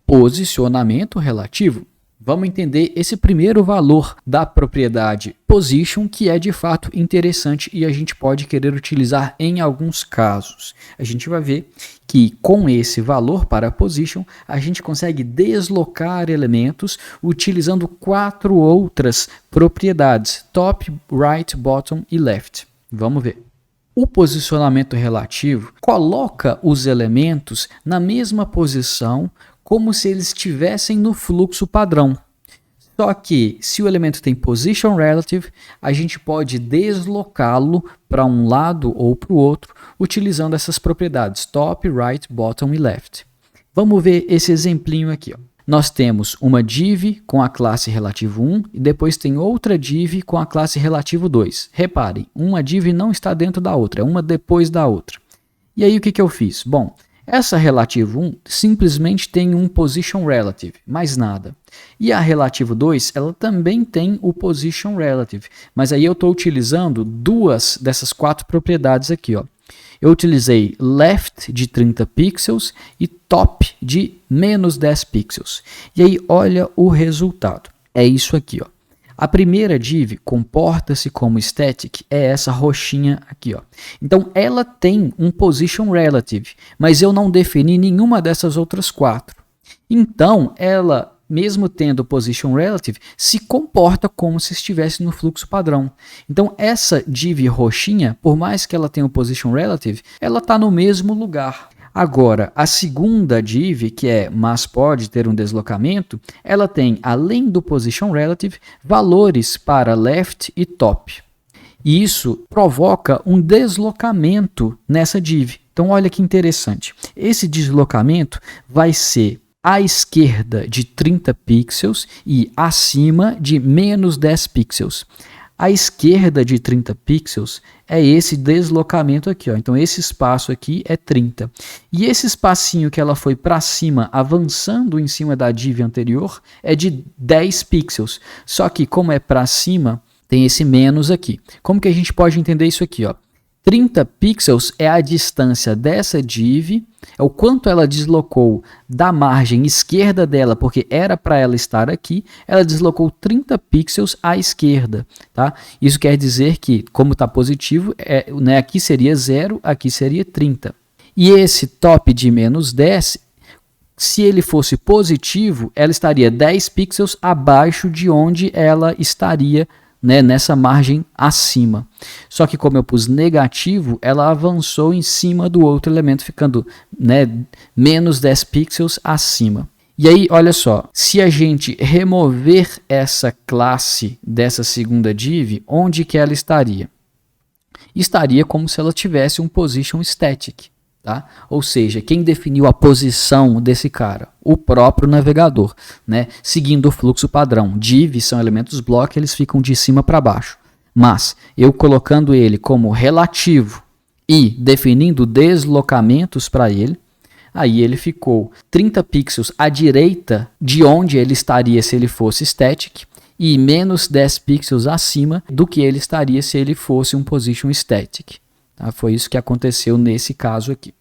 posicionamento relativo. Vamos entender esse primeiro valor da propriedade position, que é de fato interessante e a gente pode querer utilizar em alguns casos. A gente vai ver que com esse valor para position, a gente consegue deslocar elementos utilizando 4 outras propriedades: top, right, bottom e left. Vamos ver. O posicionamento relativo coloca os elementos na mesma posição como se eles estivessem no fluxo padrão. Só que, se o elemento tem position relative, a gente pode deslocá-lo para um lado ou para o outro, utilizando essas propriedades top, right, bottom e left. Vamos ver esse exemplinho aqui. Ó. Nós temos uma div com a classe relativo 1 e depois tem outra div com a classe relativo 2. Reparem, uma div não está dentro da outra, é uma depois da outra. E aí o que eu fiz? Bom, essa relativo 1 simplesmente tem um position relative, mais nada. E a relativo 2, ela também tem o position relative, mas aí eu estou utilizando 2 dessas 4 propriedades aqui. Ó. Eu utilizei left de 30 pixels e top de menos 10 pixels. E aí olha o resultado, é isso aqui. Ó. A primeira div comporta-se como static, é essa roxinha aqui. Ó. Então, ela tem um position relative, mas eu não defini nenhuma dessas outras 4. Então, ela, mesmo tendo position relative, se comporta como se estivesse no fluxo padrão. Então, essa div roxinha, por mais que ela tenha o position relative, ela está no mesmo lugar. Agora, a segunda div, que é mas pode ter um deslocamento, ela tem, além do position relative, valores para left e top. E isso provoca um deslocamento nessa div. Então, olha que interessante. Esse deslocamento vai ser à esquerda de 30 pixels e acima de menos 10 pixels. À esquerda de 30 pixels é esse deslocamento aqui. Ó. Então, esse espaço aqui é 30. E esse espacinho que ela foi para cima, avançando em cima da div anterior, é de 10 pixels. Só que, como é para cima, tem esse menos aqui. Como que a gente pode entender isso aqui? Ó? 30 pixels é a distância dessa div, é o quanto ela deslocou da margem esquerda dela, porque era para ela estar aqui, ela deslocou 30 pixels à esquerda. Tá? Isso quer dizer que, como está positivo, né, aqui seria 0, aqui seria 30. E esse top de menos 10, se ele fosse positivo, ela estaria 10 pixels abaixo de onde ela estaria, né, nessa margem acima. Só que como eu pus negativo, ela avançou em cima do outro elemento, ficando, né, menos 10 pixels acima. E aí, olha só, se a gente remover essa classe dessa segunda div, onde que ela estaria? Estaria como se ela tivesse um position static. Tá? Ou seja, quem definiu a posição desse cara? O próprio navegador, né? Seguindo o fluxo padrão. Divs são elementos block, eles ficam de cima para baixo. Mas eu colocando ele como relativo e definindo deslocamentos para ele, aí ele ficou 30 pixels à direita de onde ele estaria se ele fosse static e menos 10 pixels acima do que ele estaria se ele fosse um position static. Tá? Foi isso que aconteceu nesse caso aqui.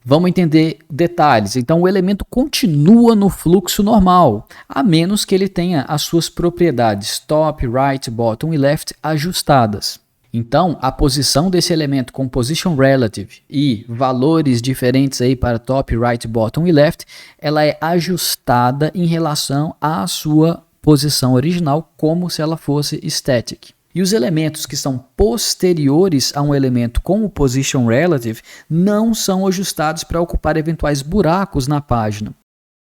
Vamos entender detalhes. Então, o elemento continua no fluxo normal, a menos que ele tenha as suas propriedades top, right, bottom e left ajustadas. Então, a posição desse elemento com position relative e valores diferentes aí para top, right, bottom e left, ela é ajustada em relação à sua posição original, como se ela fosse static. E os elementos que são posteriores a um elemento com o position relative não são ajustados para ocupar eventuais buracos na página.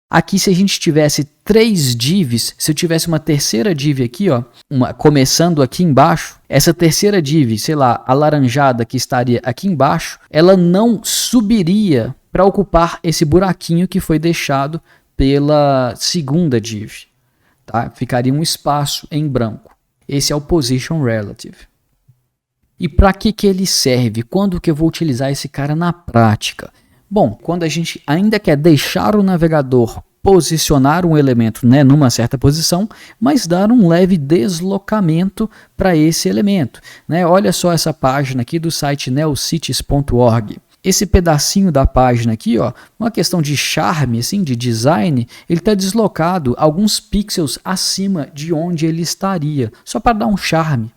Aqui, se a gente tivesse 3 divs, se eu tivesse uma terceira div aqui, ó, começando aqui embaixo, essa terceira div, sei lá, alaranjada que estaria aqui embaixo, ela não subiria para ocupar esse buraquinho que foi deixado pela segunda div. Tá? Ficaria um espaço em branco. Esse é o position relative. E para que ele serve? Quando que eu vou utilizar esse cara na prática? Bom, quando a gente ainda quer deixar o navegador posicionar um elemento, né, numa certa posição, mas dar um leve deslocamento para esse elemento. Né? Olha só essa página aqui do site neocities.org. esse pedacinho da página aqui, ó, uma questão de charme, assim, de design, ele está deslocado alguns pixels acima de onde ele estaria, só para dar um charme.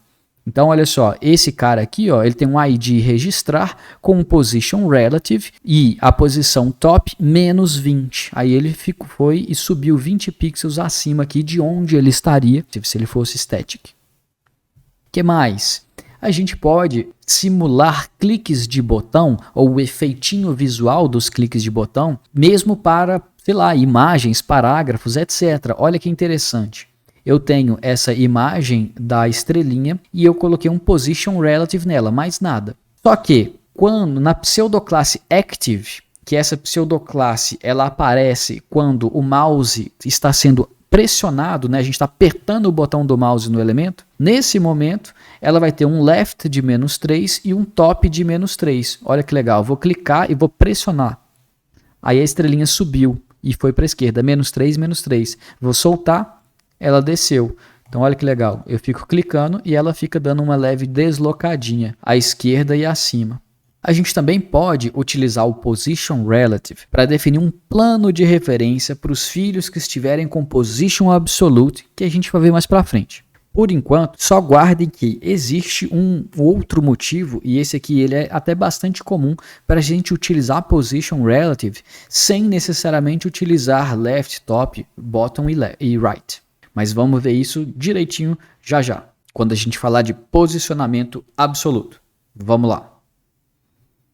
Então, olha só, esse cara aqui, ó, ele tem um ID registrar com um position relative e a posição top menos 20. Aí ele foi e subiu 20 pixels acima aqui de onde ele estaria se ele fosse static. O que mais? A gente pode simular cliques de botão ou o efeitinho visual dos cliques de botão, mesmo para, sei lá, imagens, parágrafos, etc. Olha que interessante. Eu tenho essa imagem da estrelinha e eu coloquei um position relative nela, mais nada. Só que quando na pseudoclasse active, que essa pseudoclasse ela aparece quando o mouse está sendo pressionado, né? A gente está apertando o botão do mouse no elemento, nesse momento ela vai ter um left de -3 e um top de -3. Olha que legal, eu vou clicar e vou pressionar. Aí a estrelinha subiu e foi para a esquerda, -3, -3. Vou soltar, ela desceu. Então olha que legal, eu fico clicando e ela fica dando uma leve deslocadinha à esquerda e acima. A gente também pode utilizar o position relative para definir um plano de referência para os filhos que estiverem com position absolute, que a gente vai ver mais para frente. Por enquanto, só guardem que existe um outro motivo, e esse aqui ele é até bastante comum, para a gente utilizar position relative sem necessariamente utilizar left, top, bottom e right. Mas vamos ver isso direitinho já já, quando a gente falar de posicionamento absoluto. Vamos lá.